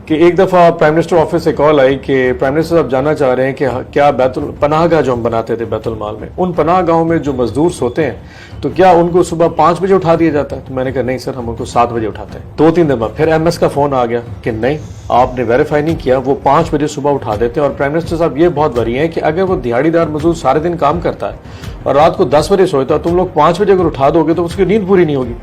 कि एक दफ़ा प्राइम मिनिस्टर ऑफिस से कॉल आई कि प्राइम मिनिस्टर साहब जानना चाह रहे हैं कि क्या पनाहगाह जो हम बनाते थे बैतुल माल में, उन पनाहगाहों में जो मजदूर सोते हैं तो क्या उनको सुबह 5 बजे उठा दिया जाता है? तो मैंने कहा नहीं सर, हम उनको 7 बजे उठाते हैं। 2-3 दिन बाद फिर MS का फोन आ गया कि नहीं, आपने वेरीफाई नहीं किया, वो 5 बजे सुबह उठा देते हैं। और प्राइम मिनिस्टर साहब ये बहुत वरी है कि अगर वो दिहाड़ीदार मजदूर सारे दिन काम करता है और रात को 10 बजे सोता है, तुम लोग 5 बजे अगर उठा दोगे तो उसकी नींद पूरी नहीं होगी।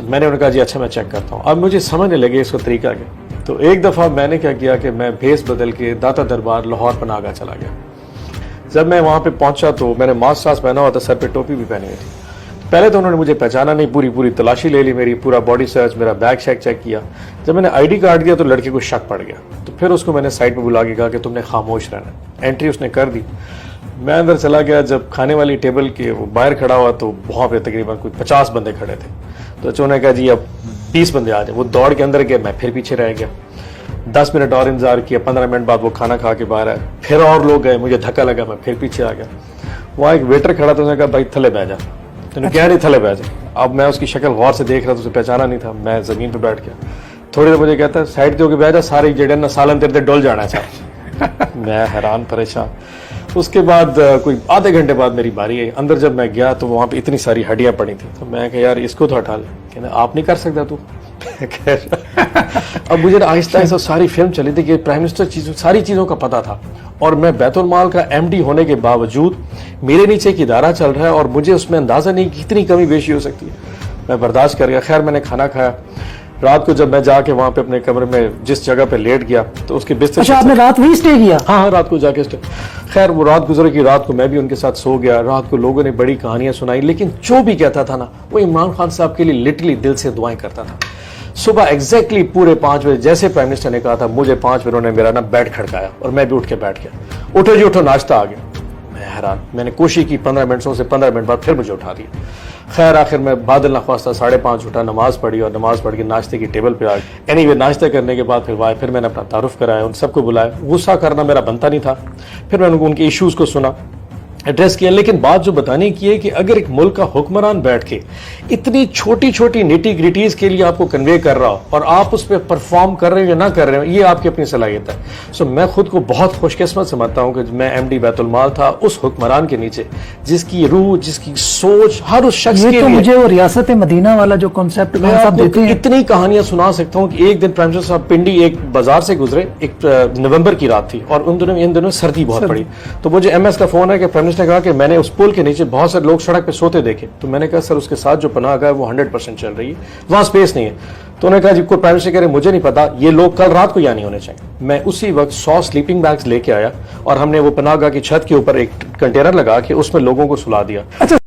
मैंने उन्हें कहा जी अच्छा मैं चेक करता हूँ। अब मुझे समझने लगे इसका तरीका क्या। तो एक दफ़ा मैंने क्या किया कि मैं भेस बदल के दाता दरबार लाहौर पनाहगाह चला गया। जब मैं वहाँ पे पहुँचा तो मैंने मास्क सास पहना हुआ था, सर पे टोपी भी पहनी हुई थी। पहले तो उन्होंने मुझे पहचाना नहीं, पूरी तलाशी ले ली मेरी, पूरा बॉडी सर्च, मेरा बैग शैग चेक किया। जब मैंने ID कार्ड दिया तो लड़के को शक पड़ गया, तो फिर उसको मैंने साइड में बुला के कहा कि तुमने खामोश रहना। एंट्री उसने कर दी, मैं अंदर चला गया। जब खाने वाली टेबल के वो बाहर खड़ा हुआ तो वहाँ पे तकरीबन कुछ 50 बंदे खड़े थे। तो उन्होंने कहा जी अब 20 बंदे आ जाए। वो दौड़ के अंदर गया, मैं फिर पीछे रह गया। 10 मिनट और इंतजार किया, 15 मिनट बाद वो खाना खा के बाहर आए। फिर और लोग गए, मुझे धक्का लगा, मैं फिर पीछे आ गया। वहाँ एक वेटर खड़ा था, उसने कहा भाई थले बह जा। तो क्या नहीं थले बह जा। अब मैं उसकी शक्ल गौर से देख रहा था, उसे पहचाना नहीं था। मैं जमीन पर बैठ गया। थोड़ी देर मुझे कहता है साइड होकर बह जा, सारे जेडन ना सालन तेरे डोल जाना चाहिए। मैं हैरान परेशान। उसके बाद कोई आधे घंटे बाद मेरी बारी आई। अंदर जब मैं गया तो वहाँ पे इतनी सारी हड्डियाँ पड़ी थी। तो मैं कहा यार इसको तो हटा ले। कहना आप नहीं कर सकता तू। अब मुझे आहिस्ता आहिस्ता सारी फिल्म चली थी कि प्राइम मिनिस्टर सारी चीज़ों का पता था, और मैं बैतुल माल का MD होने के बावजूद मेरे नीचे एक इदारा चल रहा है और मुझे उसमें अंदाज़ा नहीं कि कितनी कमी बेशी हो सकती है। मैं बर्दाश्त कर गया। खैर मैंने खाना खाया। रात को जब मैं जाके वहाँ पे अपने कमरे में जिस जगह पे लेट गया तो उसके बिस्तर। अच्छा आपने रात वहीं स्टे किया? हाँ, रात को जाके स्टे। खैर वो रात गुजर की, रात को मैं भी उनके साथ सो गया। रात को लोगों ने बड़ी कहानियां सुनाई, लेकिन जो भी कहता था ना वो इमरान खान साहब के लिए लिटरली दिल से दुआएं करता था। सुबह एग्जैक्टली पूरे 5 बजे जैसे प्राइम मिनिस्टर ने कहा था, मुझे 5 बजे उन्होंने मेरा ना बेड खड़काया और मैं भी उठ के बैठ गया। उठो जी उठो, नाश्ता आ गया। मैं हैरान। मैंने कोशिश की 15 मिनटों से 15 मिनट बाद फिर मुझे उठा दिया। खैर आखिर मैं बादल नख्वास्ता 5:30 उठा, नमाज पढ़ी और नमाज पढ़ के नाश्ते की टेबल पे आ गया। एनीवे नाश्ता करने के बाद फिर मैंने अपना तारुफ कराया, उन सबको बुलाया। गुस्सा करना मेरा बनता नहीं था। फिर मैंने उनके इश्यूज को सुना, एड्रेस किया। लेकिन बात जो बताने की है कि अगर एक मुल्क का हुक्मरान बैठ के इतनी छोटी छोटी निटी ग्रिटीज के लिए आपको कन्वे कर रहा हो और आप उस पर परफॉर्म कर रहे हो या ना कर रहे हो, ये आपकी अपनी सलाहियत है। सो मैं खुद को बहुत खुशकिस्मत समझता हूँ कि मैं MD बैतुल माल था उस हुक्मरान के नीचे, जिसकी रूह, जिसकी सोच हर उस शख्स के लिए। मुझे वो रियासत मदीना वाला जो कॉन्सेप्ट देते हैं, इतनी कहानियां सुना सकता हूँ कि एक दिन प्राइम मिनिस्टर साहब पिंडी एक बाजार से गुजरे, एक नवंबर की रात थी और इन दिनों सर्दी बहुत पड़ी। तो मुझे MS का फोन है कि प्राइम ने कहा कि मैंने उस पुल के नीचे बहुत सारे लोग सड़क पे सोते देखे। तो मैंने कहा सर उसके साथ जो पनाहगाह है वो 100% चल रही है, वहां स्पेस नहीं है। तो उन्होंने कहा जी कोई प्राइम मिनिस्टर कह रहे मुझे नहीं पता, ये लोग कल रात को यहाँ नहीं होने चाहिए। मैं उसी वक्त 100 स्लीपिंग बैग्स लेके आया और हमने वो पनाहगाह की छत के ऊपर एक कंटेनर लगा के उसमें लोगों को सुला दिया। अच्छा।